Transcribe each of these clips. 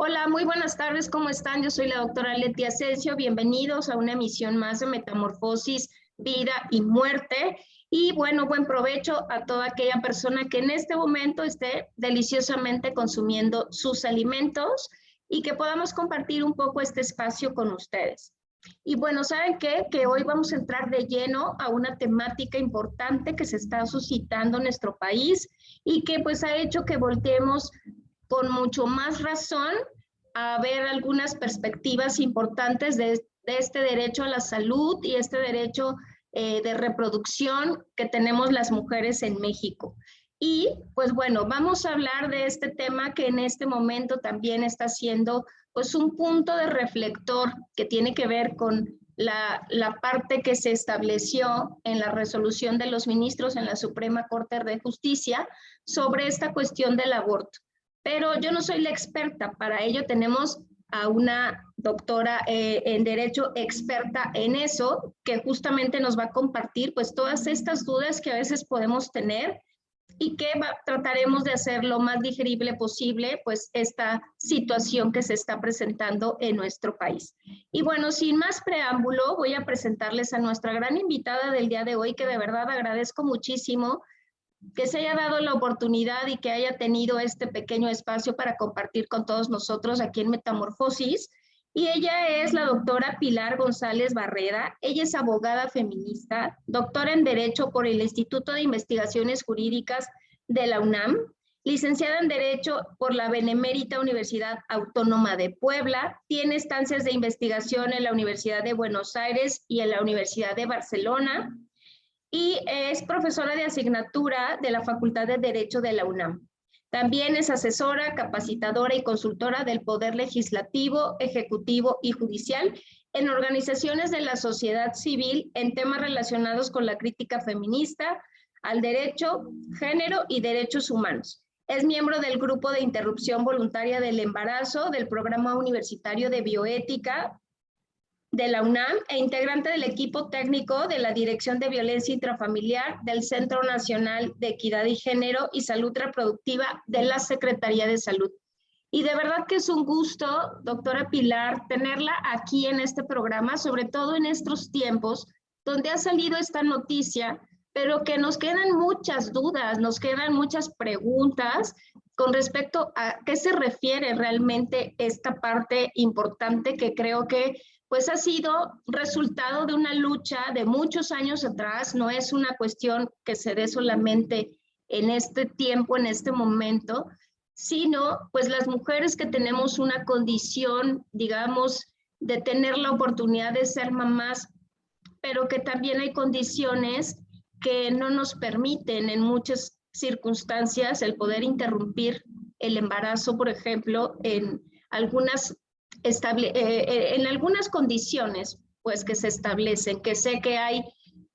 Hola, muy buenas tardes, ¿cómo están? Yo soy la doctora Leti Asensio, bienvenidos a una emisión más de Metamorfosis, Vida y Muerte. Y bueno, buen provecho a toda aquella persona que en este momento esté deliciosamente consumiendo sus alimentos y que podamos compartir un poco este espacio con ustedes. Y bueno, ¿saben qué? Que hoy vamos a entrar de lleno a una temática importante que se está suscitando en nuestro país y que pues ha hecho que volteemos con mucho más razón a ver algunas perspectivas importantes de este derecho a la salud y este derecho de reproducción que tenemos las mujeres en México. Y pues bueno, vamos a hablar de este tema que en este momento también está siendo pues un punto de reflector que tiene que ver con la parte que se estableció en la resolución de los ministros en la Suprema Corte de Justicia sobre esta cuestión del aborto. Pero yo no soy la experta, para ello tenemos a una doctora en Derecho experta en eso, que justamente nos va a compartir pues todas estas dudas que a veces podemos tener y que trataremos de hacer lo más digerible posible pues esta situación que se está presentando en nuestro país. Y bueno, sin más preámbulo, voy a presentarles a nuestra gran invitada del día de hoy, que de verdad agradezco muchísimo que se haya dado la oportunidad y que haya tenido este pequeño espacio para compartir con todos nosotros aquí en Metamorfosis. Y ella es la doctora Pilar González Barreda. Ella es abogada feminista, doctora en Derecho por el Instituto de Investigaciones Jurídicas de la UNAM, licenciada en Derecho por la Benemérita Universidad Autónoma de Puebla, tiene estancias de investigación en la Universidad de Buenos Aires y en la Universidad de Barcelona, y es profesora de asignatura de la Facultad de Derecho de la UNAM. También es asesora, capacitadora y consultora del Poder Legislativo, Ejecutivo y Judicial en organizaciones de la sociedad civil en temas relacionados con la crítica feminista, al derecho, género y derechos humanos. Es miembro del Grupo de Interrupción Voluntaria del Embarazo, del Programa Universitario de Bioética de la UNAM e integrante del equipo técnico de la Dirección de Violencia Intrafamiliar del Centro Nacional de Equidad y Género y Salud Reproductiva de la Secretaría de Salud. Y de verdad que es un gusto, doctora Pilar, tenerla aquí en este programa, sobre todo en estos tiempos donde ha salido esta noticia, pero que nos quedan muchas dudas, nos quedan muchas preguntas con respecto a qué se refiere realmente esta parte importante que creo que pues ha sido resultado de una lucha de muchos años atrás, no es una cuestión que se dé solamente en este tiempo, en este momento, sino pues las mujeres que tenemos una condición, digamos, de tener la oportunidad de ser mamás, pero que también hay condiciones que no nos permiten en muchas circunstancias el poder interrumpir el embarazo, por ejemplo, en algunas condiciones pues que se establecen, que sé que hay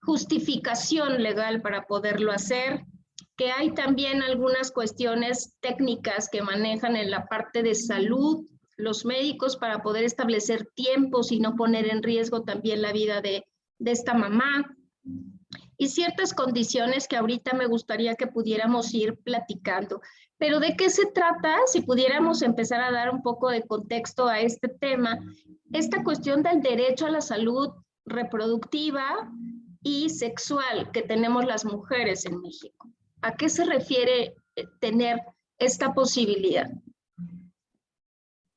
justificación legal para poderlo hacer, que hay también algunas cuestiones técnicas que manejan en la parte de salud los médicos para poder establecer tiempos y no poner en riesgo también la vida de esta mamá, y ciertas condiciones que ahorita me gustaría que pudiéramos ir platicando. Pero ¿de qué se trata? Si pudiéramos empezar a dar un poco de contexto a este tema, esta cuestión del derecho a la salud reproductiva y sexual que tenemos las mujeres en México. ¿A qué se refiere tener esta posibilidad?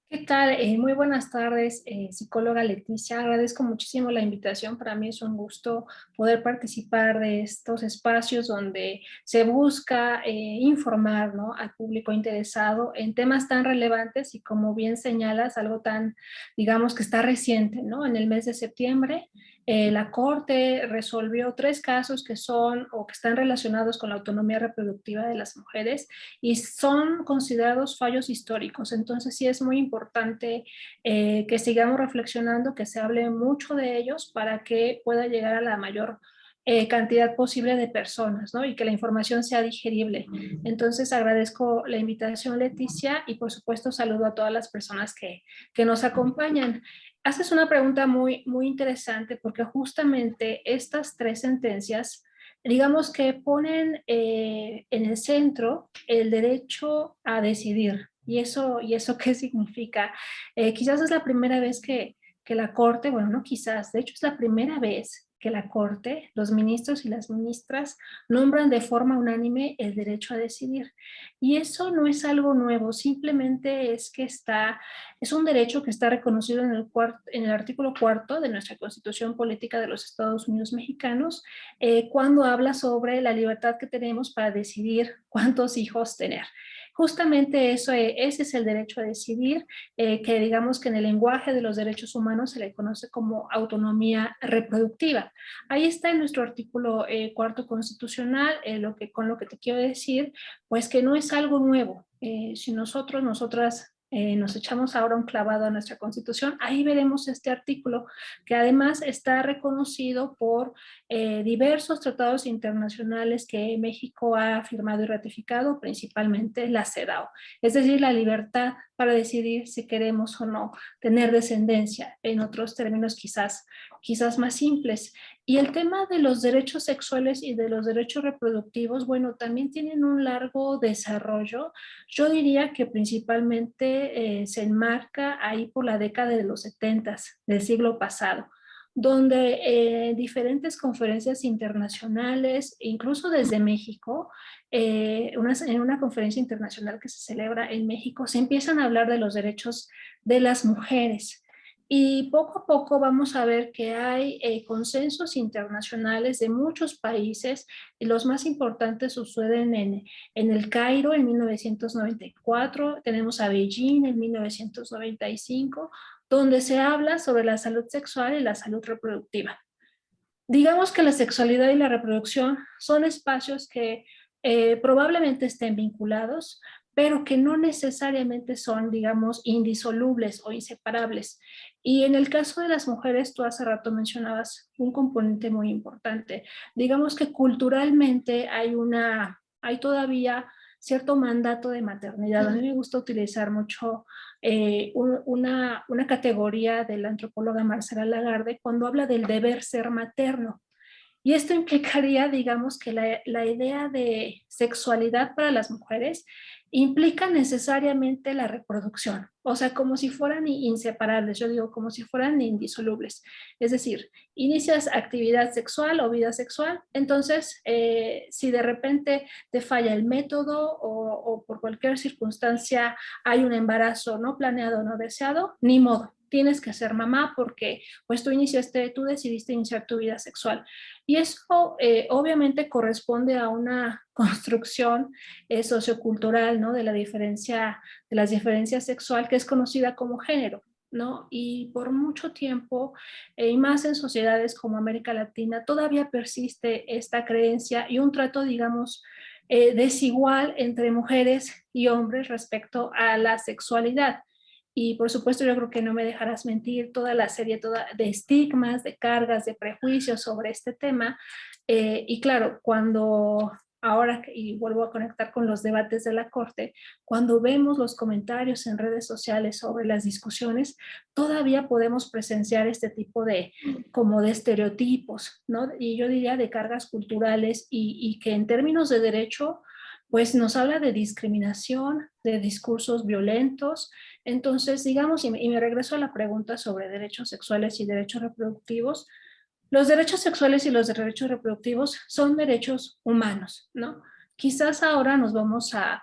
¿Qué tal? Muy buenas tardes, psicóloga Leticia. Agradezco muchísimo la invitación. Para mí es un gusto poder participar de estos espacios donde se busca informar, ¿no?, al público interesado en temas tan relevantes y, como bien señalas, algo tan, digamos, que está reciente, ¿no? En el mes de septiembre, la Corte resolvió 3 casos que son o que están relacionados con la autonomía reproductiva de las mujeres y son considerados fallos históricos. Entonces sí es muy importante que sigamos reflexionando, que se hable mucho de ellos para que pueda llegar a la mayor cantidad posible de personas, ¿no?, y que la información sea digerible. Entonces agradezco la invitación, Leticia, y por supuesto saludo a todas las personas que nos acompañan. Haces una pregunta muy, muy interesante porque justamente estas 3 sentencias, digamos que ponen en el centro el derecho a decidir, ¿Y eso qué significa? Quizás es la primera vez que la Corte, bueno, no quizás, de hecho es la primera vez que la Corte, los ministros y las ministras nombran de forma unánime el derecho a decidir. Y eso no es algo nuevo, simplemente es que es un derecho que está reconocido en el artículo 4 de nuestra Constitución Política de los Estados Unidos Mexicanos, cuando habla sobre la libertad que tenemos para decidir cuántos hijos tener. Justamente eso, ese es el derecho a decidir, que digamos que en el lenguaje de los derechos humanos se le conoce como autonomía reproductiva. Ahí está en nuestro artículo cuarto constitucional, con lo que te quiero decir, pues que no es algo nuevo. Si nosotras nos echamos ahora un clavado a nuestra Constitución, ahí veremos este artículo que además está reconocido por diversos tratados internacionales que México ha firmado y ratificado, principalmente la CEDAW, es decir, la libertad para decidir si queremos o no tener descendencia, en otros términos quizás más simples. Y el tema de los derechos sexuales y de los derechos reproductivos, bueno, también tienen un largo desarrollo. Yo diría que principalmente se enmarca ahí por la década de los 70 del siglo pasado, donde diferentes conferencias internacionales, incluso desde México, en una conferencia internacional que se celebra en México, se empiezan a hablar de los derechos de las mujeres. Y poco a poco vamos a ver que hay consensos internacionales de muchos países, y los más importantes suceden en el Cairo en 1994, tenemos a Beijing en 1995, donde se habla sobre la salud sexual y la salud reproductiva. Digamos que la sexualidad y la reproducción son espacios que probablemente estén vinculados, pero que no necesariamente son, digamos, indisolubles o inseparables. Y en el caso de las mujeres, tú hace rato mencionabas un componente muy importante. Digamos que culturalmente hay todavía cierto mandato de maternidad. A mí me gusta utilizar mucho una categoría de la antropóloga Marcela Lagarde cuando habla del deber ser materno. Y esto implicaría, digamos, que la idea de sexualidad para las mujeres implica necesariamente la reproducción, o sea, como si fueran inseparables, yo digo, como si fueran indisolubles. Es decir, inicias actividad sexual o vida sexual, entonces, si de repente te falla el método o por cualquier circunstancia hay un embarazo no planeado o no deseado, ni modo. Tienes que ser mamá porque pues tú decidiste iniciar tu vida sexual. Y eso obviamente corresponde a una construcción sociocultural, ¿no? De las diferencias sexual que es conocida como género, ¿no? Y por mucho tiempo, y más en sociedades como América Latina, todavía persiste esta creencia y un trato, digamos, desigual entre mujeres y hombres respecto a la sexualidad. Y por supuesto yo creo que no me dejarás mentir toda la serie de estigmas, de cargas, de prejuicios sobre este tema. Y claro, y vuelvo a conectar con los debates de la Corte, cuando vemos los comentarios en redes sociales sobre las discusiones, todavía podemos presenciar este tipo como de estereotipos, ¿no? Y yo diría de cargas culturales y que en términos de derecho, pues nos habla de discriminación, de discursos violentos. Entonces, digamos, y me regreso a la pregunta sobre derechos sexuales y derechos reproductivos. Los derechos sexuales y los derechos reproductivos son derechos humanos, ¿no? Quizás ahora nos vamos a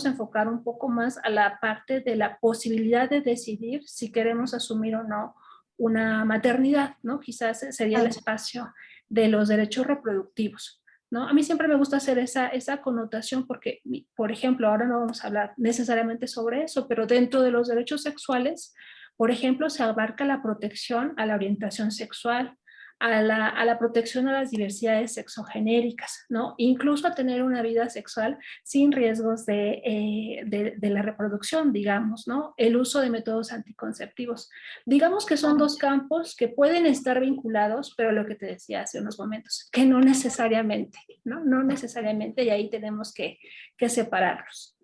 enfocar un poco más a la parte de la posibilidad de decidir si queremos asumir o no una maternidad, ¿no? Quizás sería el espacio de los derechos reproductivos, ¿no? A mí siempre me gusta hacer esa connotación porque, por ejemplo, ahora no vamos a hablar necesariamente sobre eso, pero dentro de los derechos sexuales, por ejemplo, se abarca la protección a la orientación sexual, a la protección a las diversidades sexogenéricas, ¿no? Incluso a tener una vida sexual sin riesgos de la reproducción, digamos, ¿no? El uso de métodos anticonceptivos. Digamos que son dos campos que pueden estar vinculados, pero lo que te decía hace unos momentos, que no necesariamente, ¿no? No necesariamente, y ahí tenemos que separarlos.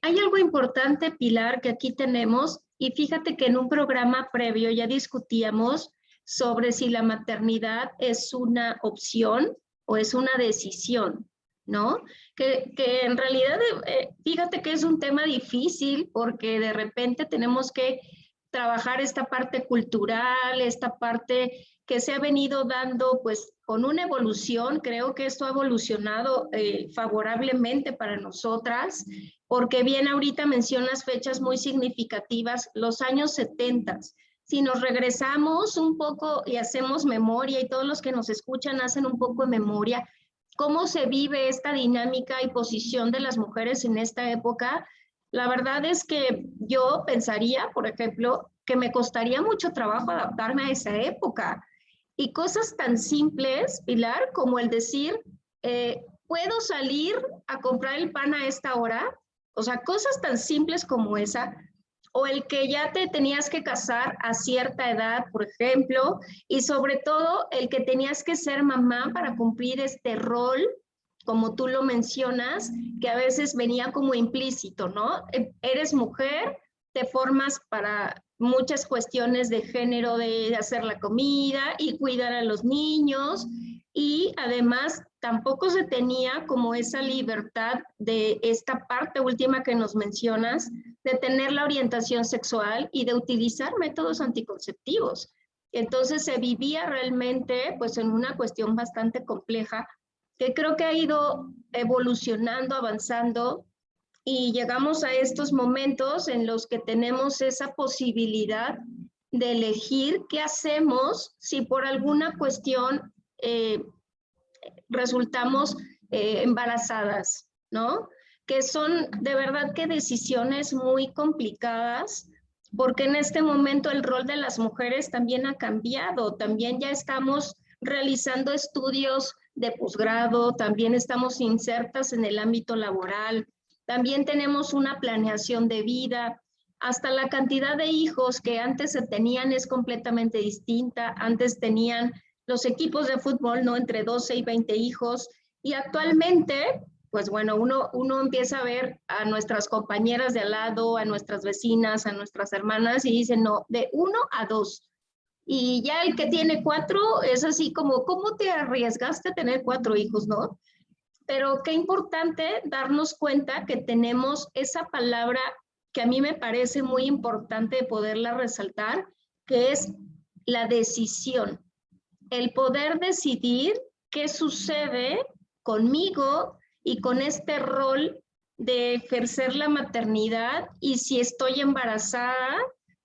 Hay algo importante, Pilar, que aquí tenemos, y fíjate que en un programa previo ya discutíamos sobre si la maternidad es una opción o es una decisión. ¿no? Que en realidad, fíjate que es un tema difícil porque de repente tenemos que trabajar esta parte cultural, esta parte que se ha venido dando pues con una evolución. Creo que esto ha evolucionado favorablemente para nosotras, porque bien ahorita mencionas fechas muy significativas, los años 70. Si nos regresamos un poco y hacemos memoria, y todos los que nos escuchan hacen un poco de memoria, cómo se vive esta dinámica y posición de las mujeres en esta época, la verdad es que yo pensaría, por ejemplo, que me costaría mucho trabajo adaptarme a esa época. Y cosas tan simples, Pilar, como el decir, ¿puedo salir a comprar el pan a esta hora? O sea, cosas tan simples como esa, o el que ya te tenías que casar a cierta edad, por ejemplo, y sobre todo el que tenías que ser mamá para cumplir este rol, como tú lo mencionas, que a veces venía como implícito, ¿no? Eres mujer, te formas para muchas cuestiones de género, de hacer la comida y cuidar a los niños, y además tampoco se tenía como esa libertad de esta parte última que nos mencionas, de tener la orientación sexual y de utilizar métodos anticonceptivos. Entonces se vivía realmente pues en una cuestión bastante compleja que creo que ha ido evolucionando, avanzando, y llegamos a estos momentos en los que tenemos esa posibilidad de elegir qué hacemos si por alguna cuestión resultamos embarazadas, ¿no? Que son de verdad que decisiones muy complicadas, porque en este momento el rol de las mujeres también ha cambiado, también ya estamos realizando estudios de posgrado, también estamos insertas en el ámbito laboral, también tenemos una planeación de vida, hasta la cantidad de hijos que antes se tenían es completamente distinta. Antes tenían los equipos de fútbol, ¿no? Entre 12 y 20 hijos. Y actualmente, pues bueno, uno empieza a ver a nuestras compañeras de al lado, a nuestras vecinas, a nuestras hermanas, y dicen, no, de 1 a 2. Y ya el que tiene 4 es así como, ¿cómo te arriesgaste a tener 4 hijos, no? Pero qué importante darnos cuenta que tenemos esa palabra que a mí me parece muy importante poderla resaltar, que es la decisión, el poder decidir qué sucede conmigo y con este rol de ejercer la maternidad, y si estoy embarazada,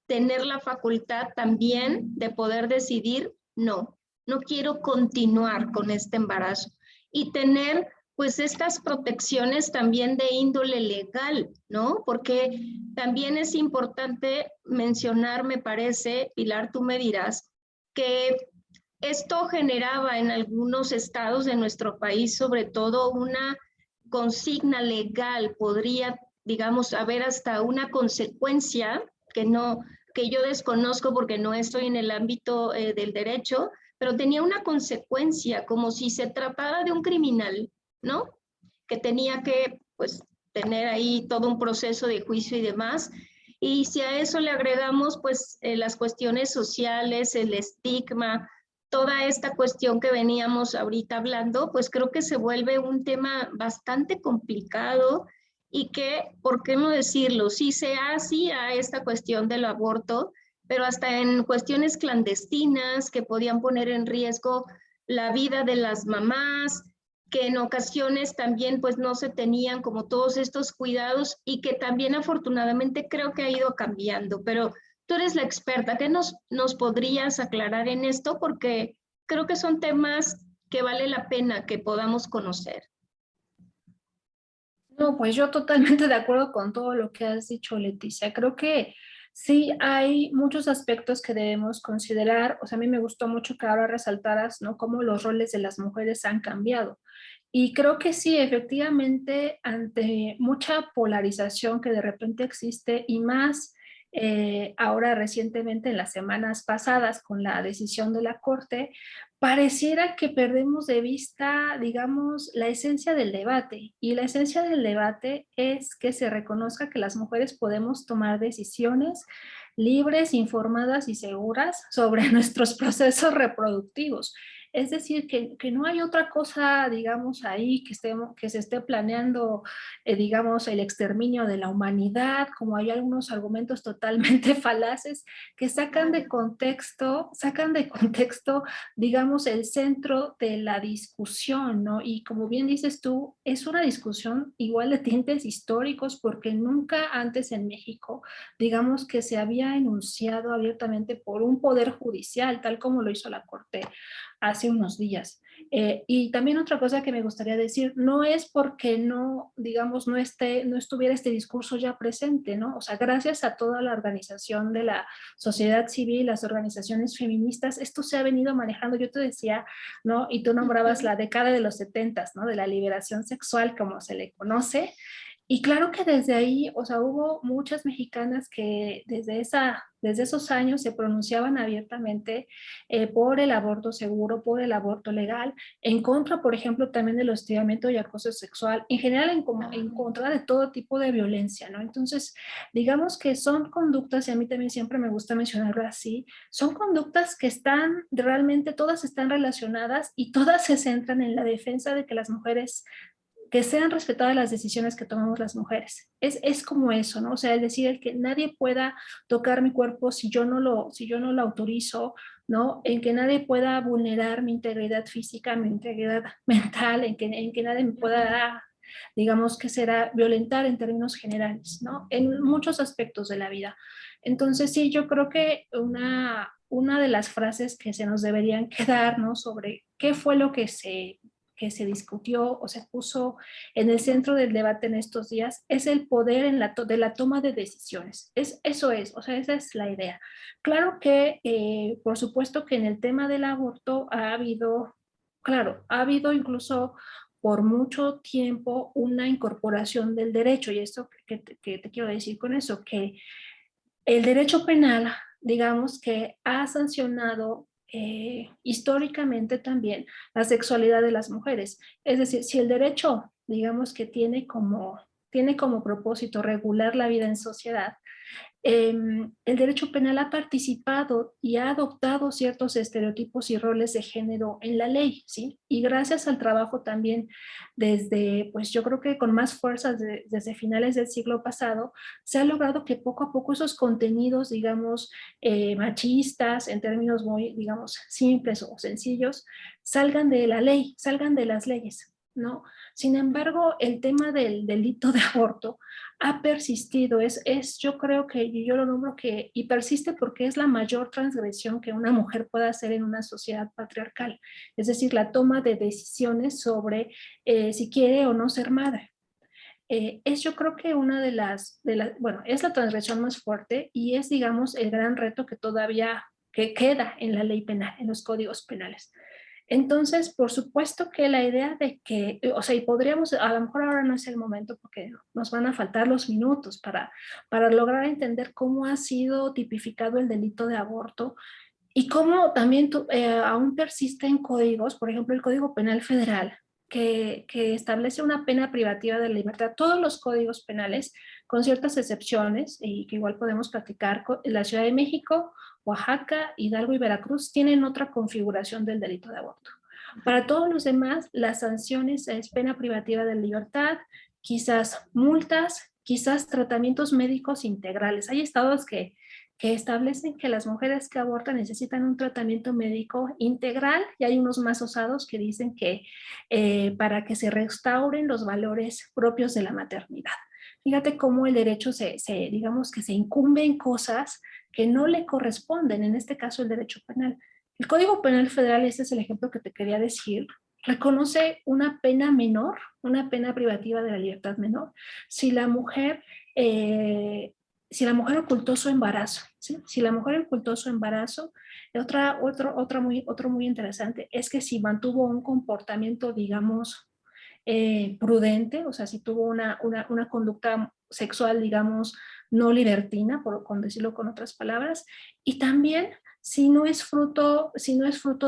tener la facultad también de poder decidir, no, no quiero continuar con este embarazo, y tener pues estas protecciones también de índole legal, ¿no? Porque también es importante mencionar, me parece, Pilar, tú me dirás, que esto generaba en algunos estados de nuestro país, sobre todo, una consigna legal. Podría, digamos, haber hasta una consecuencia que yo desconozco porque no estoy en el ámbito del derecho, pero tenía una consecuencia como si se tratara de un criminal, ¿no? Que tenía que, pues, tener ahí todo un proceso de juicio y demás. Y si a eso le agregamos, pues, las cuestiones sociales, el estigma, toda esta cuestión que veníamos ahorita hablando, pues creo que se vuelve un tema bastante complicado, y que, ¿por qué no decirlo? Sí se hace a esta cuestión del aborto, pero hasta en cuestiones clandestinas que podían poner en riesgo la vida de las mamás, que en ocasiones también pues no se tenían como todos estos cuidados, y que también afortunadamente creo que ha ido cambiando. Pero tú eres la experta, ¿qué nos podrías aclarar en esto? Porque creo que son temas que vale la pena que podamos conocer. No, pues yo totalmente de acuerdo con todo lo que has dicho, Leticia. Creo que sí hay muchos aspectos que debemos considerar. O sea, a mí me gustó mucho que ahora resaltaras, ¿no? Cómo los roles de las mujeres han cambiado. Y creo que sí, efectivamente, ante mucha polarización que de repente existe, y más ahora recientemente en las semanas pasadas con la decisión de la Corte, pareciera que perdemos de vista, digamos, la esencia del debate. Y la esencia del debate es que se reconozca que las mujeres podemos tomar decisiones libres, informadas y seguras sobre nuestros procesos reproductivos. Es decir, que no hay otra cosa, digamos, ahí que se esté planeando, digamos, el exterminio de la humanidad, como hay algunos argumentos totalmente falaces que sacan de contexto, digamos, el centro de la discusión, ¿no? Y como bien dices tú, es una discusión igual de tintes históricos porque nunca antes en México, digamos, que se había enunciado abiertamente por un poder judicial, tal como lo hizo la Corte hace unos días. Y también otra cosa que me gustaría decir, no es porque no, digamos, no estuviera este discurso ya presente, ¿no? O sea, gracias a toda la organización de la sociedad civil, las organizaciones feministas, esto se ha venido manejando, yo te decía, ¿no? Y tú nombrabas la década de los 70, ¿no? De la liberación sexual, como se le conoce, y claro que desde ahí, o sea, hubo muchas mexicanas que desde esos años se pronunciaban abiertamente por el aborto seguro, por el aborto legal, en contra, por ejemplo, también del hostigamiento y acoso sexual, en general en contra de todo tipo de violencia, ¿no? Entonces, digamos que son conductas, y a mí también siempre me gusta mencionarlo así, son conductas que están realmente, todas están relacionadas y todas se centran en la defensa de que las mujeres que sean respetadas las decisiones que tomamos las mujeres. Es como eso, ¿no? O sea, es decir, el que nadie pueda tocar mi cuerpo si yo no lo autorizo, ¿no? En que nadie pueda vulnerar mi integridad física, mi integridad mental, en que nadie me pueda, digamos, que será violentar en términos generales, ¿no? En muchos aspectos de la vida. Entonces, sí, yo creo que una de las frases que se nos deberían quedar, ¿no? Sobre qué fue lo que se discutió o se puso en el centro del debate en estos días es el poder de la toma de decisiones. Eso es, o sea, esa es la idea. Claro que, por supuesto que en el tema del aborto ha habido, claro, ha habido incluso por mucho tiempo una incorporación del derecho, y esto que te quiero decir con eso, que el derecho penal, digamos que ha sancionado históricamente también la sexualidad de las mujeres. Es decir, si el derecho, digamos que tiene como propósito regular la vida en sociedad, el derecho penal ha participado y ha adoptado ciertos estereotipos y roles de género en la ley, ¿sí? Y gracias al trabajo también desde, pues yo creo que con más fuerza desde finales del siglo pasado, se ha logrado que poco a poco esos contenidos, digamos, machistas, en términos muy, digamos, simples o sencillos, salgan de la ley, salgan de las leyes, ¿no? Sin embargo, el tema del delito de aborto ha persistido, yo creo que yo lo nombro que, y persiste porque es la mayor transgresión que una mujer pueda hacer en una sociedad patriarcal, es decir, la toma de decisiones sobre si quiere o no ser madre. Es yo creo que una bueno, es la transgresión más fuerte y es, digamos, el gran reto que todavía que queda en la ley penal, en los códigos penales. Entonces, por supuesto que la idea de que, o sea, y podríamos, a lo mejor ahora no es el momento porque nos van a faltar los minutos para lograr entender cómo ha sido tipificado el delito de aborto y cómo también aún persiste en códigos, por ejemplo, el Código Penal Federal, que establece una pena privativa de libertad, todos los códigos penales, con ciertas excepciones, y que igual podemos platicar, la Ciudad de México, Oaxaca, Hidalgo y Veracruz tienen otra configuración del delito de aborto. Para todos los demás, las sanciones es pena privativa de libertad, quizás multas, quizás tratamientos médicos integrales. Hay estados que establecen que las mujeres que abortan necesitan un tratamiento médico integral y hay unos más osados que dicen que para que se restauren los valores propios de la maternidad. Fíjate cómo el derecho digamos que se incumbe en cosas que no le corresponden, en este caso el derecho penal. El Código Penal Federal, este es el ejemplo que te quería decir, reconoce una pena menor, una pena privativa de la libertad menor, si la mujer si la mujer ocultó su embarazo, ¿sí? Si la mujer ocultó su embarazo, otro muy interesante es que si mantuvo un comportamiento, digamos, prudente, o sea, si tuvo una conducta sexual, digamos, no libertina, con decirlo con otras palabras, y también si no es fruto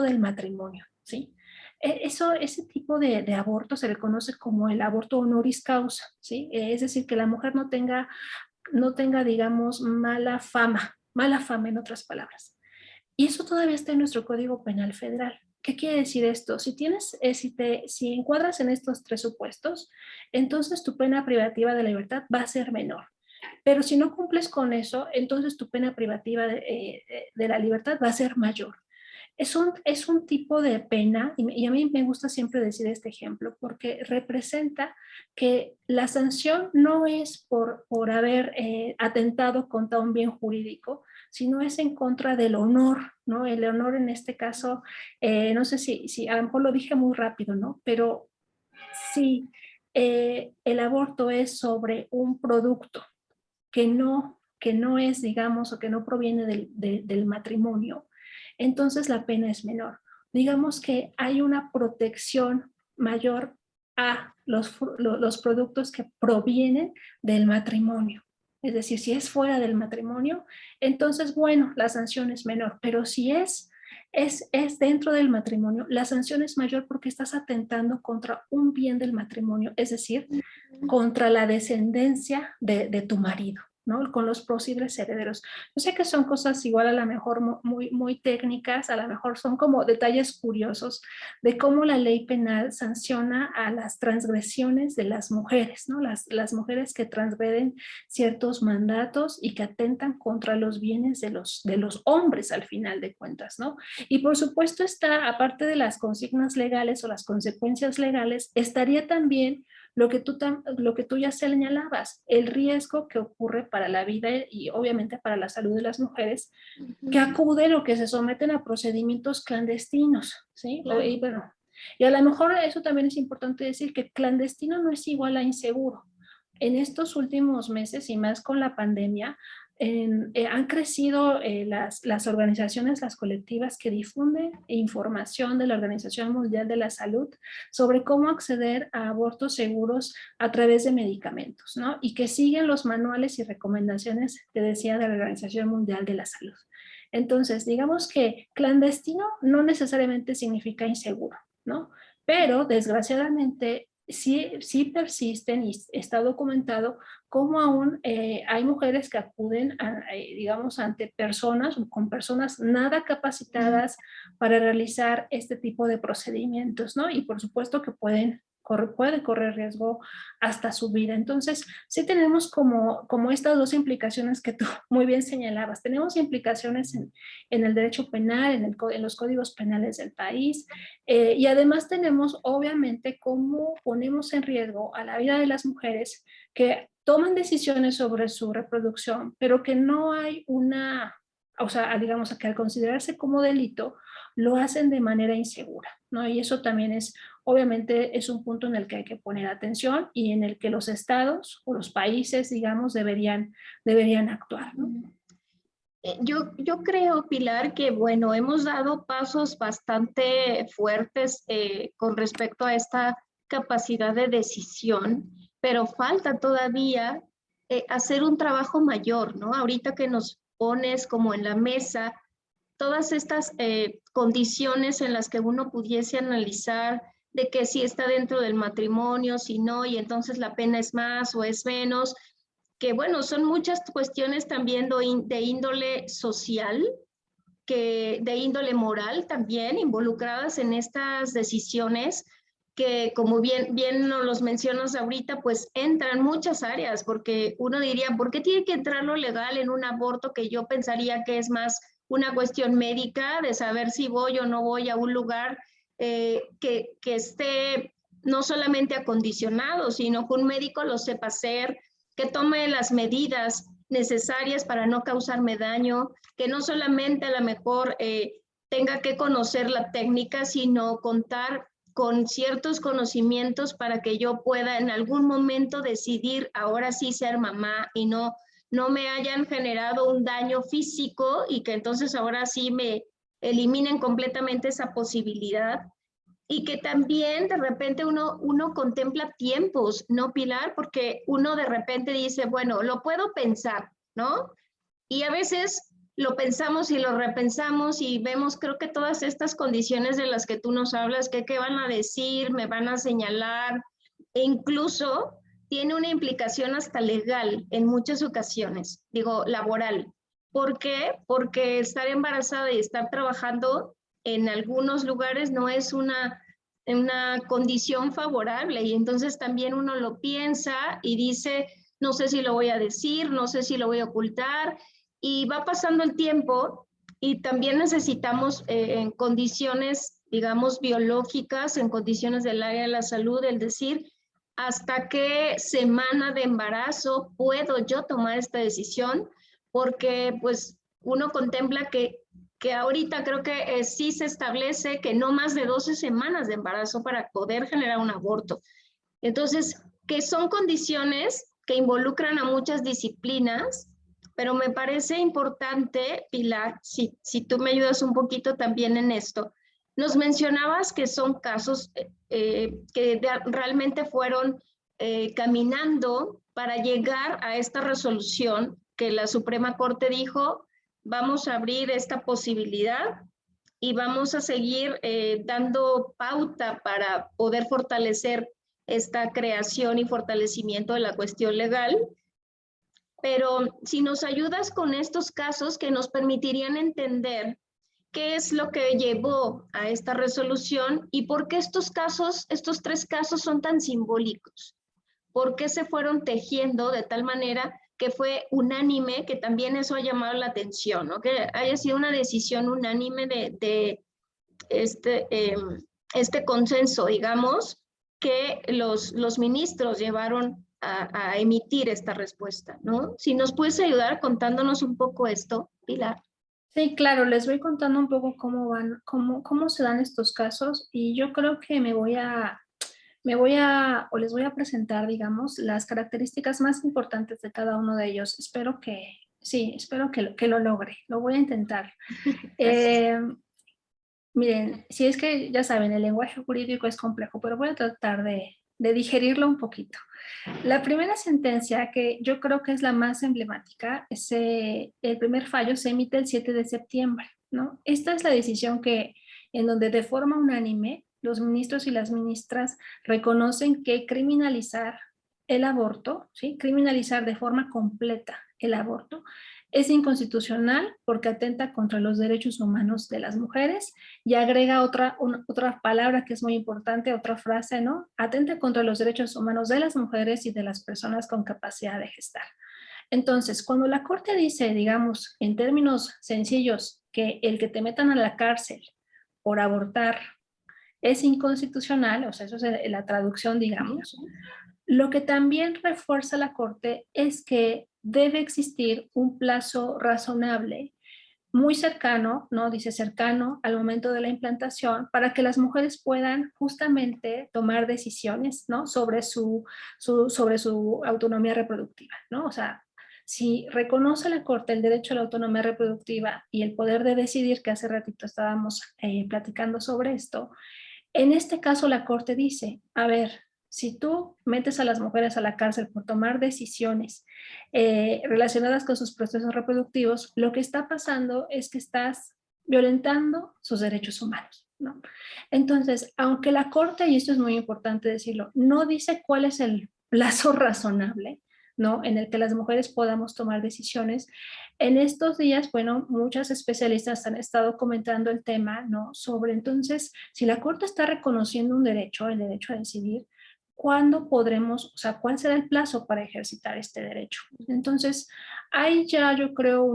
del matrimonio, ¿sí? Ese tipo de aborto se le conoce como el aborto honoris causa, ¿sí? Es decir, que la mujer no tenga, digamos, mala fama en otras palabras. Y eso todavía está en nuestro Código Penal Federal, ¿Qué quiere decir esto? Si encuadras en estos 3 supuestos, entonces tu pena privativa de libertad va a ser menor. Pero si no cumples con eso, entonces tu pena privativa de la libertad va a ser mayor. Es un tipo de pena, y a mí me gusta siempre decir este ejemplo, porque representa que la sanción no es por haber atentado contra un bien jurídico, sino es en contra del honor, ¿no? El honor en este caso, no sé si a lo mejor lo dije muy rápido, ¿no? Pero si el aborto es sobre un producto que no es, digamos, o que no proviene del matrimonio, entonces la pena es menor. Digamos que hay una protección mayor a los productos que provienen del matrimonio. Es decir, si es fuera del matrimonio, entonces, bueno, la sanción es menor, pero si es dentro del matrimonio, la sanción es mayor porque estás atentando contra un bien del matrimonio, es decir, contra la descendencia de tu marido, ¿no? Con los posibles herederos. Yo sé que son cosas igual a lo mejor muy técnicas, a lo mejor son como detalles curiosos de cómo la ley penal sanciona a las transgresiones de las mujeres, ¿no? Las mujeres que transgreden ciertos mandatos y que atentan contra los bienes de los hombres al final de cuentas, ¿no? Y por supuesto está, aparte de las consignas legales o las consecuencias legales, estaría también lo que tú ya señalabas, el riesgo que ocurre para la vida y obviamente para la salud de las mujeres que acuden o que se someten a procedimientos clandestinos, ¿sí? Claro. Y bueno, y a lo mejor eso también es importante decir que clandestino no es igual a inseguro. En estos últimos meses y más con la pandemia, han crecido las organizaciones, las colectivas que difunden información de la Organización Mundial de la Salud sobre cómo acceder a abortos seguros a través de medicamentos, ¿no? Y que siguen los manuales y recomendaciones que decía de la Organización Mundial de la Salud. Entonces, digamos que clandestino no necesariamente significa inseguro, ¿no? Pero desgraciadamente sí persisten y está documentado cómo aún hay mujeres que acuden, digamos, ante personas o con personas nada capacitadas para realizar este tipo de procedimientos, ¿no? Y por supuesto que puede correr riesgo hasta su vida. Entonces, sí tenemos como estas dos implicaciones que tú muy bien señalabas. Tenemos implicaciones en el derecho penal, en los códigos penales del país, y además tenemos, obviamente, cómo ponemos en riesgo a la vida de las mujeres que toman decisiones sobre su reproducción, pero que no hay o sea, digamos que al considerarse como delito, lo hacen de manera insegura, ¿no? Y eso también obviamente, es un punto en el que hay que poner atención y en el que los estados o los países, digamos, deberían actuar, ¿no? Yo creo, Pilar, que bueno, hemos dado pasos bastante fuertes con respecto a esta capacidad de decisión, pero falta todavía hacer un trabajo mayor, ¿no? Ahorita que nos pones como en la mesa todas estas condiciones en las que uno pudiese analizar de que si está dentro del matrimonio, si no, y entonces la pena es más o es menos, que bueno, son muchas cuestiones también de índole social, que de índole moral también involucradas en estas decisiones que como bien nos los mencionas ahorita, pues entran muchas áreas, porque uno diría, ¿por qué tiene que entrar lo legal en un aborto que yo pensaría que es más una cuestión médica de saber si voy o no voy a un lugar que esté no solamente acondicionado, sino que un médico lo sepa hacer, que tome las medidas necesarias para no causarme daño, que no solamente a lo mejor tenga que conocer la técnica, sino contar con ciertos conocimientos para que yo pueda en algún momento decidir ahora sí ser mamá y no me hayan generado un daño físico y que entonces ahora sí me eliminen completamente esa posibilidad. Y que también de repente uno contempla tiempos, ¿no, Pilar? Porque uno de repente dice, bueno, lo puedo pensar, ¿no? Y a veces lo pensamos y lo repensamos y vemos, creo que todas estas condiciones de las que tú nos hablas, que qué van a decir, me van a señalar, e incluso tiene una implicación hasta legal en muchas ocasiones, digo, laboral. ¿Por qué? Porque estar embarazada y estar trabajando en algunos lugares no es una condición favorable, y entonces también uno lo piensa y dice, no sé si lo voy a decir, no sé si lo voy a ocultar, y va pasando el tiempo y también necesitamos en condiciones, digamos, biológicas, en condiciones del área de la salud, el decir, hasta qué semana de embarazo puedo yo tomar esta decisión, porque pues uno contempla que ahorita creo que sí se establece que no más de 12 semanas de embarazo para poder generar un aborto. Entonces, que son condiciones que involucran a muchas disciplinas, pero me parece importante, Pilar, si tú me ayudas un poquito también en esto, nos mencionabas que son casos que realmente fueron caminando para llegar a esta resolución que la Suprema Corte dijo, vamos a abrir esta posibilidad y vamos a seguir dando pauta para poder fortalecer esta creación y fortalecimiento de la cuestión legal. Pero si nos ayudas con estos casos que nos permitirían entender qué es lo que llevó a esta resolución y por qué estos casos, estos tres casos son tan simbólicos, por qué se fueron tejiendo de tal manera que fue unánime, que también eso ha llamado la atención, ¿no? Que haya sido una decisión unánime de este consenso, digamos, que los ministros llevaron a emitir esta respuesta, ¿no? Si nos puedes ayudar contándonos un poco esto, Pilar. Sí, claro, les voy contando un poco cómo van, cómo se dan estos casos, y yo creo que o les voy a presentar, digamos, las características más importantes de cada uno de ellos. Espero que, sí, espero que lo logre, lo voy a intentar. Gracias. Miren, si es que ya saben, el lenguaje jurídico es complejo, pero voy a tratar de digerirlo un poquito. La primera sentencia, que yo creo que es la más emblemática, el primer fallo se emite el 7 de septiembre, ¿no? Esta es la decisión en donde de forma unánime los ministros y las ministras reconocen que criminalizar el aborto, ¿sí? Criminalizar de forma completa el aborto es inconstitucional porque atenta contra los derechos humanos de las mujeres, y agrega otra palabra que es muy importante, otra frase, ¿no? Atenta contra los derechos humanos de las mujeres y de las personas con capacidad de gestar. Entonces, cuando la Corte dice, digamos, en términos sencillos, que el que te metan a la cárcel por abortar es inconstitucional, o sea, eso es la traducción, digamos, lo que también refuerza la Corte es que debe existir un plazo razonable, muy cercano, ¿no? Dice cercano al momento de la implantación, para que las mujeres puedan justamente tomar decisiones, ¿no? Sobre su autonomía reproductiva, ¿no? O sea, si reconoce la Corte el derecho a la autonomía reproductiva y el poder de decidir, que hace ratito estábamos platicando sobre esto, en este caso la Corte dice, a ver, si tú metes a las mujeres a la cárcel por tomar decisiones relacionadas con sus procesos reproductivos, lo que está pasando es que estás violentando sus derechos humanos, ¿no? Entonces, aunque la Corte, y esto es muy importante decirlo, no dice cuál es el plazo razonable, ¿no? En el que las mujeres podamos tomar decisiones. En estos días, bueno, muchas especialistas han estado comentando el tema, ¿no? Sobre entonces, si la Corte está reconociendo un derecho, el derecho a decidir, ¿cuándo podremos, o sea, cuál será el plazo para ejercitar este derecho? Entonces, hay ya, yo creo,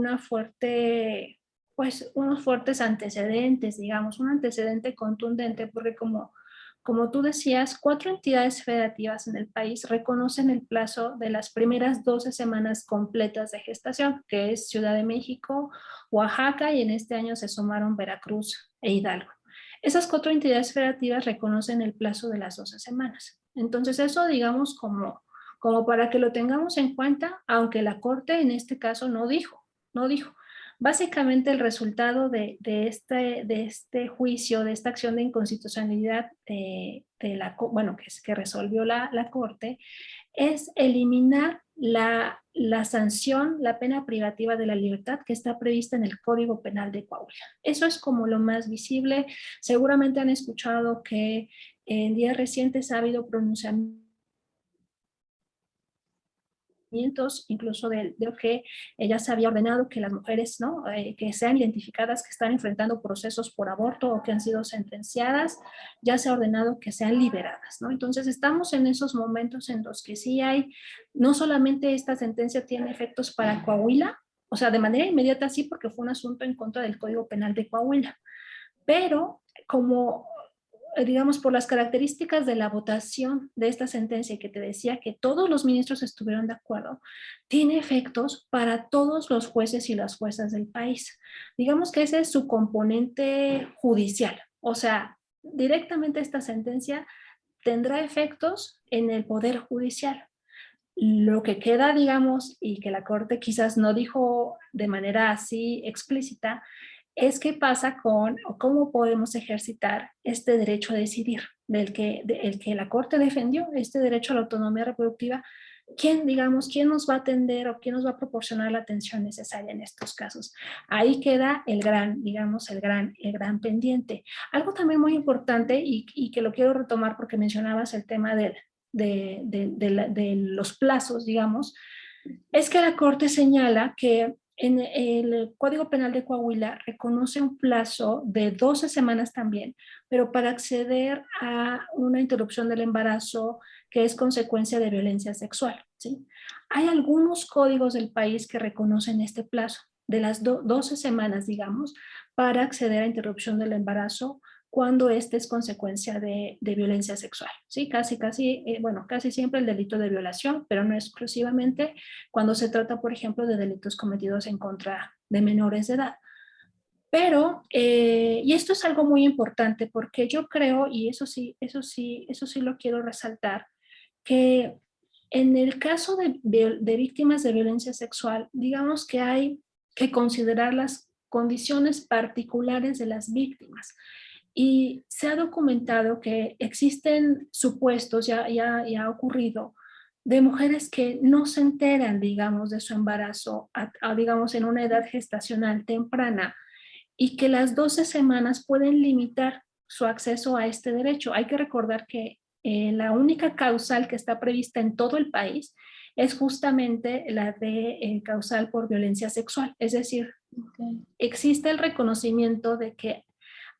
pues, unos fuertes antecedentes, digamos, un antecedente contundente, porque como tú decías, 4 entidades federativas en el país reconocen el plazo de las primeras 12 semanas completas de gestación, que es Ciudad de México, Oaxaca, y en este año se sumaron Veracruz e Hidalgo. Esas 4 entidades federativas reconocen el plazo de las 12 semanas. Entonces eso, digamos, como para que lo tengamos en cuenta, aunque la Corte en este caso no dijo. Básicamente el resultado de este juicio, de esta acción de inconstitucionalidad que resolvió la Corte, es eliminar la sanción, la pena privativa de la libertad que está prevista en el Código Penal de Coahuila. Eso es como lo más visible. Seguramente han escuchado que en días recientes ha habido pronunciamientos lineamientos, incluso de que ella se había ordenado que las mujeres, ¿no? Que sean identificadas que están enfrentando procesos por aborto o que han sido sentenciadas, ya se ha ordenado que sean liberadas, ¿no? Entonces estamos en esos momentos en los que sí hay, no solamente esta sentencia tiene efectos para Coahuila, o sea, de manera inmediata sí, porque fue un asunto en contra del Código Penal de Coahuila, pero como digamos, por las características de la votación de esta sentencia que te decía que todos los ministros estuvieron de acuerdo, tiene efectos para todos los jueces y las juezas del país. Digamos que ese es su componente judicial, o sea, directamente esta sentencia tendrá efectos en el Poder Judicial. Lo que queda, digamos, y que la Corte quizás no dijo de manera así explícita, es qué pasa con o cómo podemos ejercitar este derecho a decidir el que la Corte defendió, este derecho a la autonomía reproductiva. ¿Quién, digamos, quién nos va a atender o quién nos va a proporcionar la atención necesaria en estos casos? Ahí queda el gran, digamos, el gran pendiente. Algo también muy importante y que lo quiero retomar porque mencionabas el tema de los plazos, digamos, es que la Corte señala que en el Código Penal de Coahuila reconoce un plazo de 12 semanas también, pero para acceder a una interrupción del embarazo que es consecuencia de violencia sexual, ¿sí? Hay algunos códigos del país que reconocen este plazo de las 12 semanas, digamos, para acceder a interrupción del embarazo cuando este es consecuencia de violencia sexual, ¿sí? Bueno, casi siempre el delito de violación, pero no exclusivamente cuando se trata, por ejemplo, de delitos cometidos en contra de menores de edad. Pero, y esto es algo muy importante porque yo creo, y eso sí lo quiero resaltar, que en el caso de víctimas de violencia sexual, digamos que hay que considerar las condiciones particulares de las víctimas. Y se ha documentado que existen supuestos, ya ha ocurrido, de mujeres que no se enteran, digamos, de su embarazo, digamos, en una edad gestacional temprana, y que las 12 semanas pueden limitar su acceso a este derecho. Hay que recordar que la única causal que está prevista en todo el país es justamente la de causal por violencia sexual. Es decir, existe el reconocimiento de que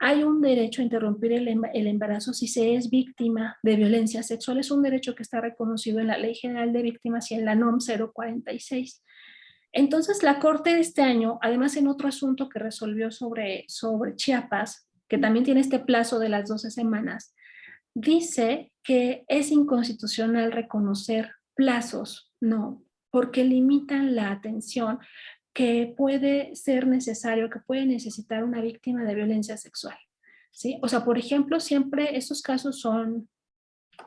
hay un derecho a interrumpir el embarazo si se es víctima de violencia sexual. Es un derecho que está reconocido en la Ley General de Víctimas y en la NOM 046. Entonces, la Corte de este año, además en otro asunto que resolvió sobre Chiapas, que también tiene este plazo de las 12 semanas, dice que es inconstitucional reconocer plazos, no, porque limitan la atención que puede ser necesario, que puede necesitar una víctima de violencia sexual, ¿sí? O sea, por ejemplo, siempre estos casos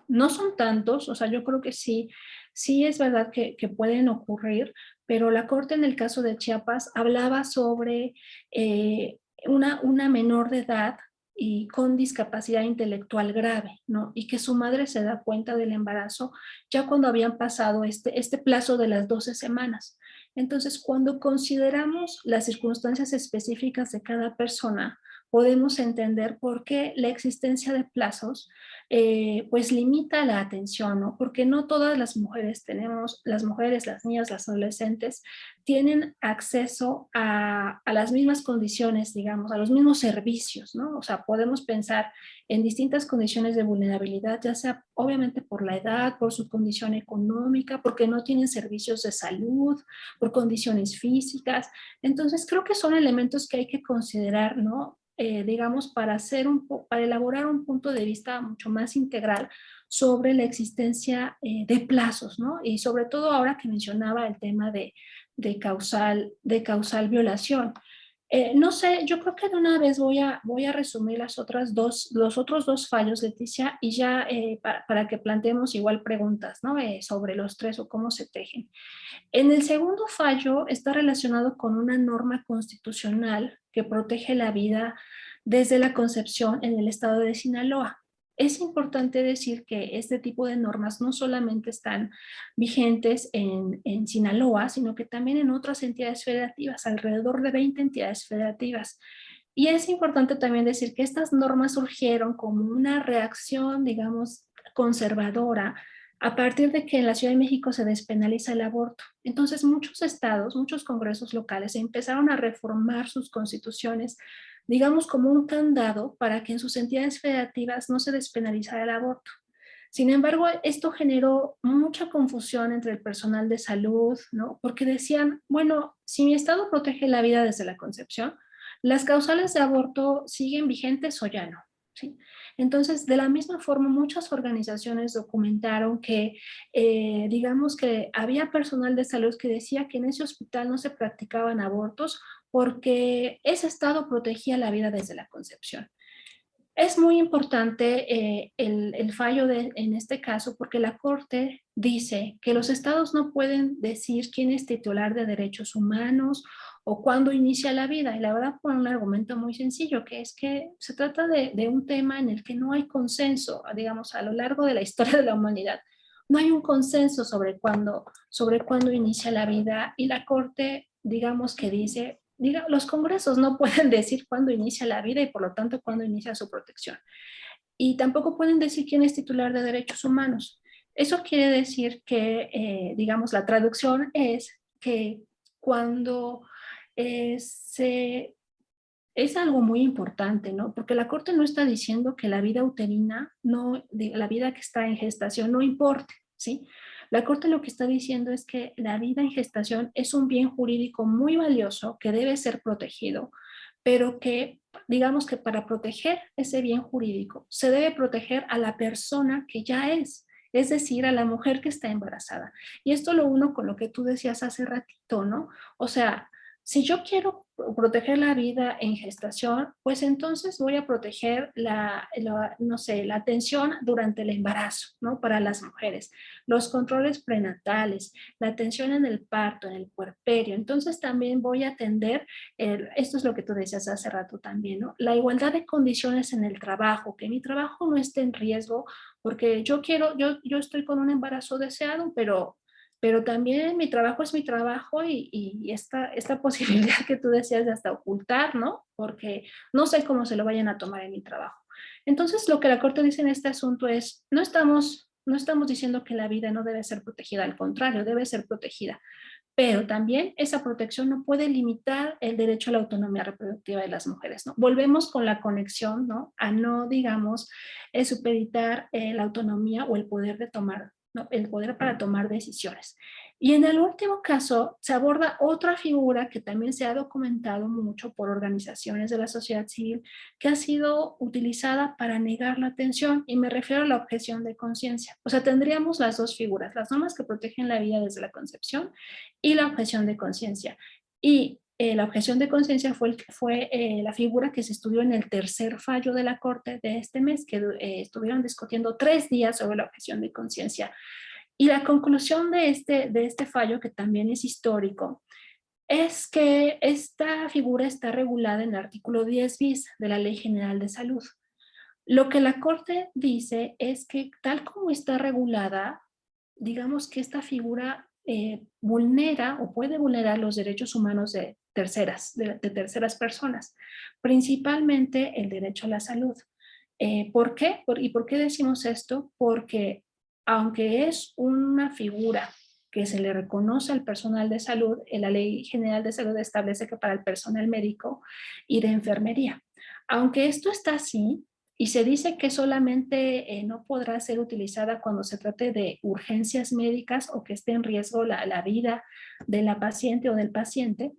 no son tantos, o sea, yo creo que sí es verdad que pueden ocurrir, pero la Corte en el caso de Chiapas hablaba sobre una menor de edad y con discapacidad intelectual grave, ¿no? Y que su madre se da cuenta del embarazo ya cuando habían pasado este plazo de las 12 semanas. Entonces, cuando consideramos las circunstancias específicas de cada persona, podemos entender por qué la existencia de plazos pues limita la atención, ¿no? Porque no todas las mujeres las mujeres, las niñas, las adolescentes, tienen acceso a las mismas condiciones, digamos, a los mismos servicios, ¿no? O sea, podemos pensar en distintas condiciones de vulnerabilidad, ya sea obviamente por la edad, por su condición económica, porque no tienen servicios de salud, por condiciones físicas. Entonces, creo que son elementos que hay que considerar, ¿no? Digamos, para elaborar un punto de vista mucho más integral sobre la existencia de plazos, ¿no? Y sobre todo ahora que mencionaba el tema de causal violación. No sé, yo creo que de una vez voy a resumir los otros dos fallos, Leticia, y ya para que planteemos igual preguntas, ¿no? Sobre los tres o cómo se tejen. En el segundo fallo está relacionado con una norma constitucional que protege la vida desde la concepción en el estado de Sinaloa. Es importante decir que este tipo de normas no solamente están vigentes en Sinaloa, sino que también en otras entidades federativas, alrededor de 20 entidades federativas. Y es importante también decir que estas normas surgieron como una reacción, digamos, conservadora a partir de que en la Ciudad de México se despenaliza el aborto. Entonces muchos estados, muchos congresos locales empezaron a reformar sus constituciones, digamos como un candado para que en sus entidades federativas no se despenalizara el aborto. Sin embargo, esto generó mucha confusión entre el personal de salud, ¿no? Porque decían, bueno, si mi estado protege la vida desde la concepción, las causales de aborto siguen vigentes o ya no, ¿sí? Entonces, de la misma forma, muchas organizaciones documentaron que, digamos que había personal de salud que decía que en ese hospital no se practicaban abortos porque ese estado protegía la vida desde la concepción. Es muy importante el fallo en este caso porque la Corte dice que los estados no pueden decir quién es titular de derechos humanos o cuándo inicia la vida. Y la verdad por un argumento muy sencillo, que es que se trata de un tema en el que no hay consenso, digamos, a lo largo de la historia de la humanidad. No hay un consenso sobre cuándo inicia la vida y la Corte, digamos que dice, los congresos no pueden decir cuándo inicia la vida y por lo tanto cuándo inicia su protección. Y tampoco pueden decir quién es titular de derechos humanos. Eso quiere decir que, digamos, la traducción es que cuando es algo muy importante, ¿no? Porque la Corte no está diciendo que la vida uterina, no, la vida que está en gestación no importe, ¿sí? La Corte lo que está diciendo es que la vida en gestación es un bien jurídico muy valioso que debe ser protegido, pero que, digamos que para proteger ese bien jurídico se debe proteger a la persona que ya es decir, a la mujer que está embarazada. Y esto lo uno con lo que tú decías hace ratito, ¿no? O sea, si yo quiero proteger la vida en gestación, pues entonces voy a proteger no sé, la atención durante el embarazo, ¿no? Para las mujeres, los controles prenatales, la atención en el parto, en el puerperio. Entonces también voy a atender, esto es lo que tú decías hace rato también, ¿no? La igualdad de condiciones en el trabajo, que mi trabajo no esté en riesgo, porque yo estoy con un embarazo deseado, pero también mi trabajo es mi trabajo y esta posibilidad que tú decías de hasta ocultar, ¿no? Porque no sé cómo se lo vayan a tomar en mi trabajo. Entonces, lo que la Corte dice en este asunto es, no estamos diciendo que la vida no debe ser protegida, al contrario, debe ser protegida, pero también esa protección no puede limitar el derecho a la autonomía reproductiva de las mujeres, ¿no? Volvemos con la conexión, ¿no? A no, digamos, supeditar la autonomía o el poder de tomar, ¿no? El poder para tomar decisiones. Y en el último caso se aborda otra figura que también se ha documentado mucho por organizaciones de la sociedad civil, que ha sido utilizada para negar la atención, y me refiero a la objeción de conciencia. O sea, tendríamos las dos figuras, las normas que protegen la vida desde la concepción y la objeción de conciencia. Y la objeción de conciencia fue la figura que se estudió en el tercer fallo de la Corte de este mes, que estuvieron discutiendo 3 días sobre la objeción de conciencia. Y la conclusión de este fallo, que también es histórico, es que esta figura está regulada en el artículo 10 bis de la Ley General de Salud. Lo que la Corte dice es que tal como está regulada, digamos que esta figura vulnera o puede vulnerar los derechos humanos de terceras personas, principalmente el derecho a la salud. ¿Por qué? ¿Y por qué decimos esto? Porque aunque es una figura que se le reconoce al personal de salud, en la Ley General de Salud establece que para el personal médico y de enfermería. Aunque esto está así, y se dice que solamente no podrá ser utilizada cuando se trate de urgencias médicas o que esté en riesgo la vida de la paciente o del paciente,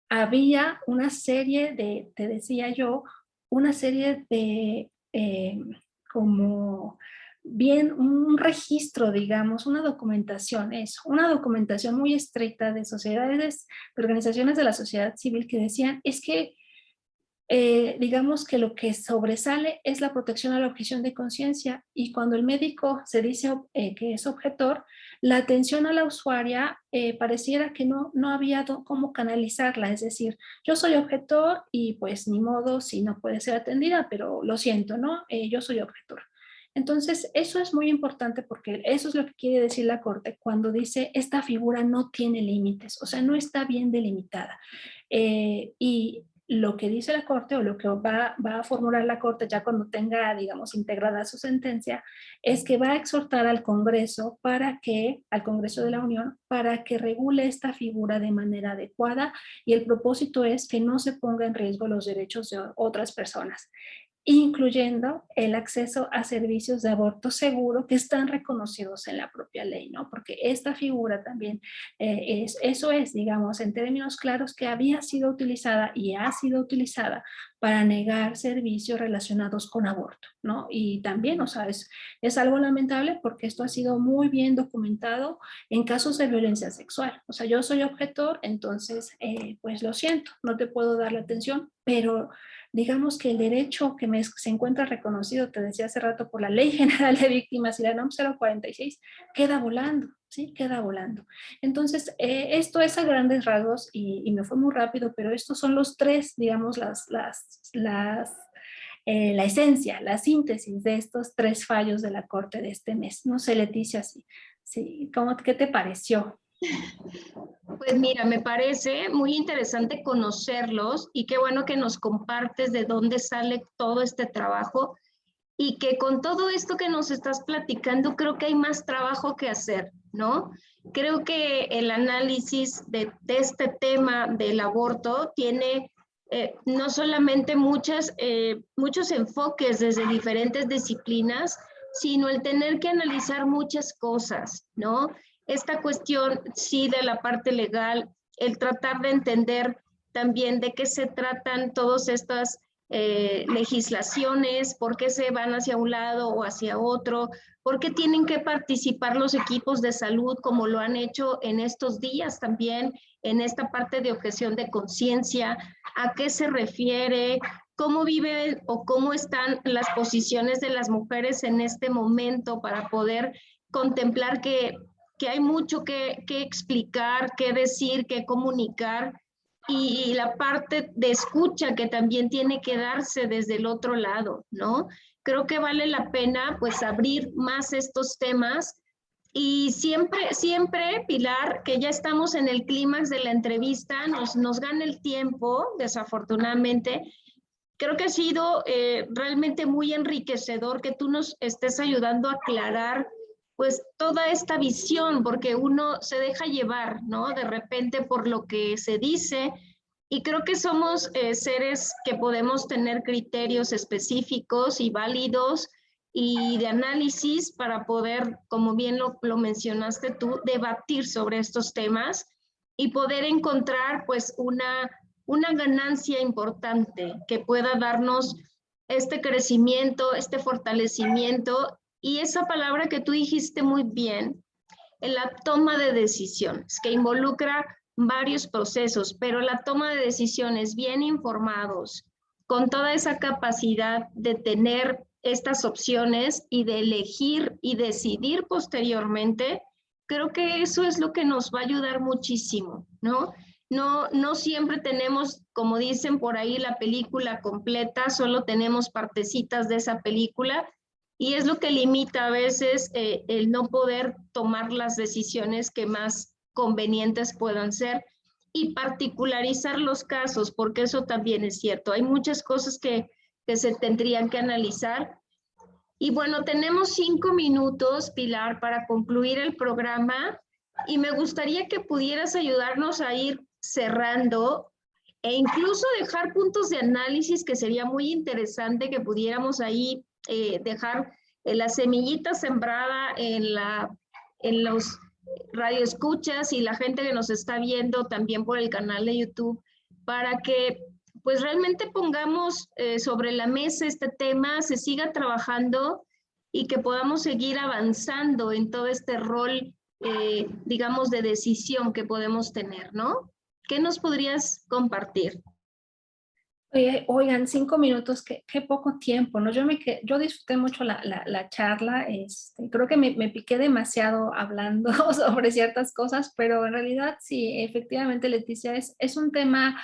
había una serie de, te decía yo, una serie de como bien un registro, digamos, una documentación, es una documentación muy estricta de sociedades, de organizaciones de la sociedad civil que decían, es que digamos que lo que sobresale es la protección a la objeción de conciencia, y cuando el médico se dice que es objetor, la atención a la usuaria pareciera que no había cómo canalizarla, es decir, yo soy objetor y pues ni modo si no puede ser atendida, pero lo siento, ¿no? Yo soy objetor. Entonces, eso es muy importante porque eso es lo que quiere decir la Corte cuando dice esta figura no tiene límites, o sea, no está bien delimitada. Y lo que dice la Corte o lo que va a formular la Corte ya cuando tenga, digamos, integrada su sentencia, es que va a exhortar al Congreso al Congreso de la Unión, para que regule esta figura de manera adecuada, y el propósito es que no se ponga en riesgo los derechos de otras personas, incluyendo el acceso a servicios de aborto seguro que están reconocidos en la propia ley, ¿no? Porque esta figura también, eso es, digamos, en términos claros, que había sido utilizada y ha sido utilizada para negar servicios relacionados con aborto, ¿no? Y también, o sea, es algo lamentable porque esto ha sido muy bien documentado en casos de violencia sexual. O sea, yo soy objetor, entonces, pues lo siento, no te puedo dar la atención, pero digamos que el derecho se encuentra reconocido, te decía hace rato, por la Ley General de Víctimas y la NOM 046, queda volando, ¿sí? Queda volando. Entonces, esto es a grandes rasgos y me fue muy rápido, pero estos son los tres, digamos, la esencia, la síntesis de estos tres fallos de la Corte de este mes. No sé, Leticia, sí, ¿qué te pareció? Pues mira, me parece muy interesante conocerlos y qué bueno que nos compartes de dónde sale todo este trabajo y que con todo esto que nos estás platicando creo que hay más trabajo que hacer, ¿no? Creo que el análisis de este tema del aborto tiene no solamente muchos enfoques desde diferentes disciplinas, sino el tener que analizar muchas cosas, ¿no? Esta cuestión, sí, de la parte legal, el tratar de entender también de qué se tratan todas estas legislaciones, por qué se van hacia un lado o hacia otro, por qué tienen que participar los equipos de salud como lo han hecho en estos días también, en esta parte de objeción de conciencia, a qué se refiere, cómo viven o cómo están las posiciones de las mujeres en este momento para poder contemplar que hay mucho que explicar, que decir, que comunicar, y la parte de escucha que también tiene que darse desde el otro lado, ¿no? Creo que vale la pena pues abrir más estos temas y siempre, Pilar, que ya estamos en el clímax de la entrevista, nos gana el tiempo, desafortunadamente. Creo que ha sido realmente muy enriquecedor que tú nos estés ayudando a aclarar pues toda esta visión, porque uno se deja llevar, ¿no? De repente por lo que se dice, y creo que somos seres que podemos tener criterios específicos y válidos y de análisis para poder, como bien lo mencionaste tú, debatir sobre estos temas y poder encontrar pues una ganancia importante que pueda darnos este crecimiento, este fortalecimiento y esa palabra que tú dijiste muy bien, en la toma de decisiones, que involucra varios procesos, pero la toma de decisiones bien informados, con toda esa capacidad de tener estas opciones y de elegir y decidir posteriormente, creo que eso es lo que nos va a ayudar muchísimo, ¿no? No siempre tenemos, como dicen por ahí, la película completa, solo tenemos partecitas de esa película y es lo que limita a veces el no poder tomar las decisiones que más convenientes puedan ser y particularizar los casos, porque eso también es cierto. Hay muchas cosas que se tendrían que analizar. Y bueno, tenemos 5 minutos, Pilar, para concluir el programa y me gustaría que pudieras ayudarnos a ir cerrando e incluso dejar puntos de análisis que sería muy interesante que pudiéramos ahí dejar la semillita sembrada en los radioescuchas y la gente que nos está viendo también por el canal de YouTube para que pues realmente pongamos sobre la mesa este tema, se siga trabajando y que podamos seguir avanzando en todo este rol, digamos, de decisión que podemos tener, ¿no? ¿Qué nos podrías compartir? Oigan, 5 minutos, qué poco tiempo, ¿no? Yo disfruté mucho la charla, creo que me piqué demasiado hablando sobre ciertas cosas, pero en realidad sí, efectivamente, Leticia, es un tema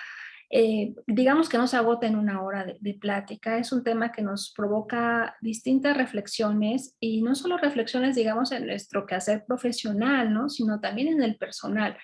digamos que no se agota en una hora de plática. Es un tema que nos provoca distintas reflexiones y no solo reflexiones, digamos, en nuestro quehacer profesional, ¿no? Sino también en el personal.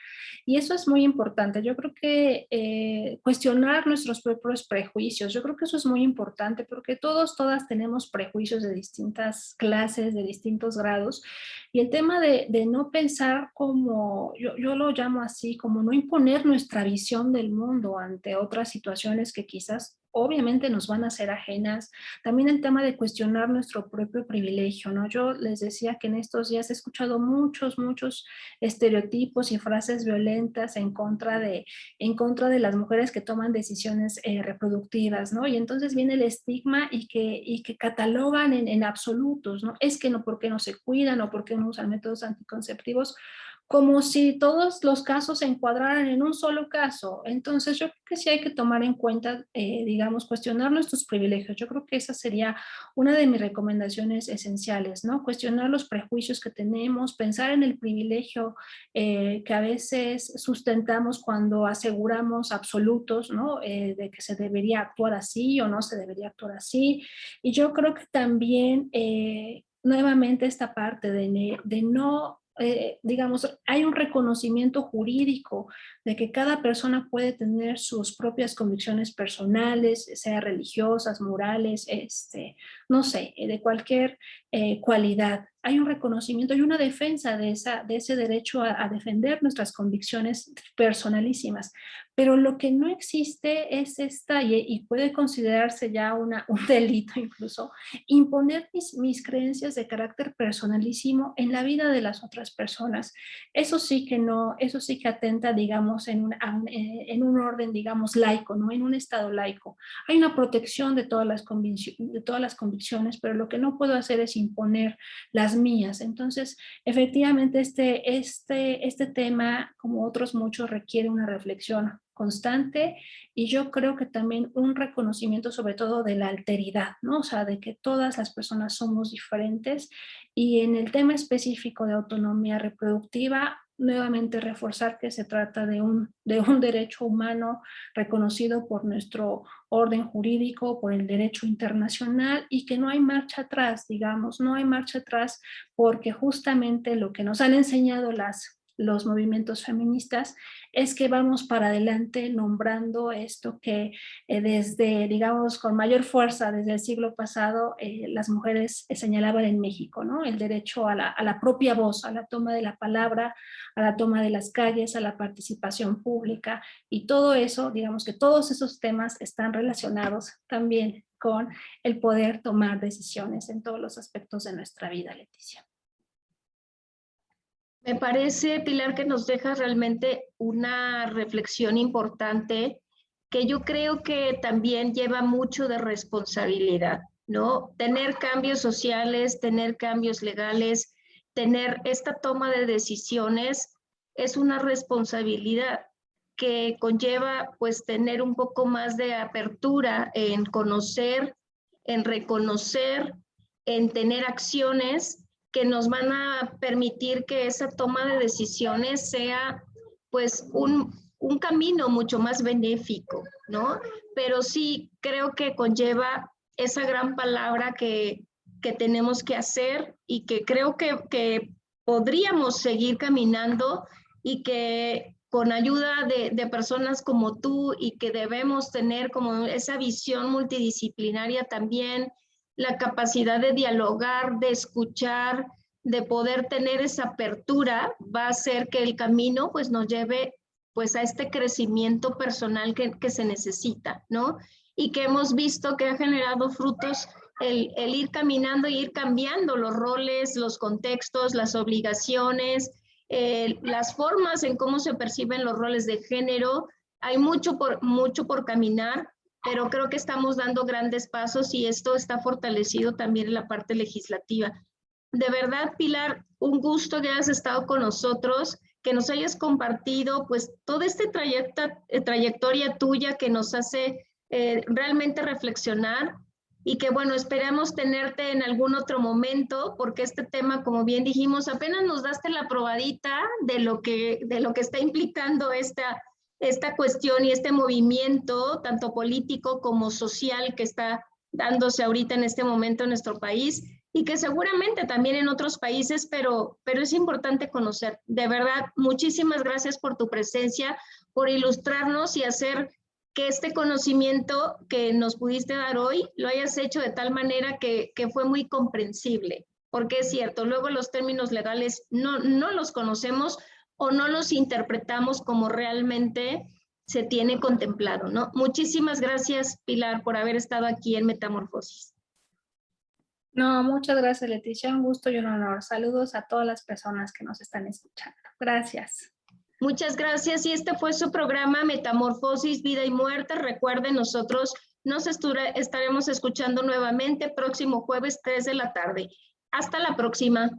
Y eso es muy importante. Yo creo que cuestionar nuestros propios prejuicios, yo creo que eso es muy importante porque todos, todas tenemos prejuicios de distintas clases, de distintos grados. Y el tema de no pensar como, yo lo llamo así, como no imponer nuestra visión del mundo ante otras situaciones que quizás obviamente nos van a ser ajenas. También el tema de cuestionar nuestro propio privilegio, ¿no? Yo les decía que en estos días he escuchado muchos estereotipos y frases violentas en contra de las mujeres que toman decisiones reproductivas, ¿no? Y entonces viene el estigma y que catalogan en absolutos, ¿no? Es que no, porque no se cuidan o porque no usan métodos anticonceptivos, como si todos los casos se encuadraran en un solo caso. Entonces yo creo que sí hay que tomar en cuenta, digamos, cuestionar nuestros privilegios. Yo creo que esa sería una de mis recomendaciones esenciales, ¿no? Cuestionar los prejuicios que tenemos, pensar en el privilegio que a veces sustentamos cuando aseguramos absolutos, ¿no? De que se debería actuar así o no se debería actuar así. Y yo creo que también, nuevamente, esta parte de no digamos, hay un reconocimiento jurídico de que cada persona puede tener sus propias convicciones personales, sea religiosas, morales, no sé, de cualquier cualidad. Hay un reconocimiento y una defensa de ese derecho a defender nuestras convicciones personalísimas. Pero lo que no existe es y puede considerarse ya un delito incluso, imponer mis creencias de carácter personalísimo en la vida de las otras personas. Eso sí que no, eso sí que atenta, digamos, en un orden, digamos, laico, ¿no? En un estado laico. Hay una protección de todas las convicciones, pero lo que no puedo hacer es imponer las mías. Entonces, efectivamente, este tema, como otros muchos, requiere una reflexión constante y yo creo que también un reconocimiento sobre todo de la alteridad, ¿no? O sea, de que todas las personas somos diferentes y en el tema específico de autonomía reproductiva, nuevamente reforzar que se trata de un derecho humano reconocido por nuestro orden jurídico, por el derecho internacional y que no hay marcha atrás, digamos, no hay marcha atrás porque justamente lo que nos han enseñado los movimientos feministas es que vamos para adelante nombrando esto que desde, digamos, con mayor fuerza desde el siglo pasado, las mujeres señalaban en México, ¿no? El derecho a la propia voz, a la toma de la palabra, a la toma de las calles, a la participación pública y todo eso, digamos que todos esos temas están relacionados también con el poder tomar decisiones en todos los aspectos de nuestra vida, Leticia. Me parece, Pilar, que nos deja realmente una reflexión importante que yo creo que también lleva mucho de responsabilidad, ¿no? Tener cambios sociales, tener cambios legales, tener esta toma de decisiones es una responsabilidad que conlleva pues tener un poco más de apertura en conocer, en reconocer, en tener acciones que nos van a permitir que esa toma de decisiones sea pues un camino mucho más benéfico, ¿no? Pero sí creo que conlleva esa gran palabra que tenemos que hacer y que creo que podríamos seguir caminando y que con ayuda de personas como tú y que debemos tener como esa visión multidisciplinaria también, la capacidad de dialogar, de escuchar, de poder tener esa apertura, va a hacer que el camino pues nos lleve pues a este crecimiento personal que se necesita, ¿no? Y que hemos visto que ha generado frutos el ir caminando e ir cambiando los roles, los contextos, las obligaciones, las formas en cómo se perciben los roles de género. Hay mucho por caminar, pero creo que estamos dando grandes pasos y esto está fortalecido también en la parte legislativa. De verdad, Pilar, un gusto que hayas estado con nosotros, que nos hayas compartido pues toda esta trayectoria tuya que nos hace realmente reflexionar y que bueno, esperamos tenerte en algún otro momento porque este tema, como bien dijimos, apenas nos daste la probadita de lo que está implicando esta cuestión y este movimiento, tanto político como social, que está dándose ahorita en este momento en nuestro país y que seguramente también en otros países, pero es importante conocer. De verdad, muchísimas gracias por tu presencia, por ilustrarnos y hacer que este conocimiento que nos pudiste dar hoy lo hayas hecho de tal manera que fue muy comprensible, porque es cierto, luego los términos legales no los conocemos o no los interpretamos como realmente se tiene contemplado, ¿no? Muchísimas gracias, Pilar, por haber estado aquí en Metamorfosis. No, muchas gracias, Leticia. Un gusto y un honor. Saludos a todas las personas que nos están escuchando. Gracias. Muchas gracias. Y este fue su programa Metamorfosis, Vida y Muerte. Recuerden, nosotros nos estaremos escuchando nuevamente próximo jueves 3 de la tarde. Hasta la próxima.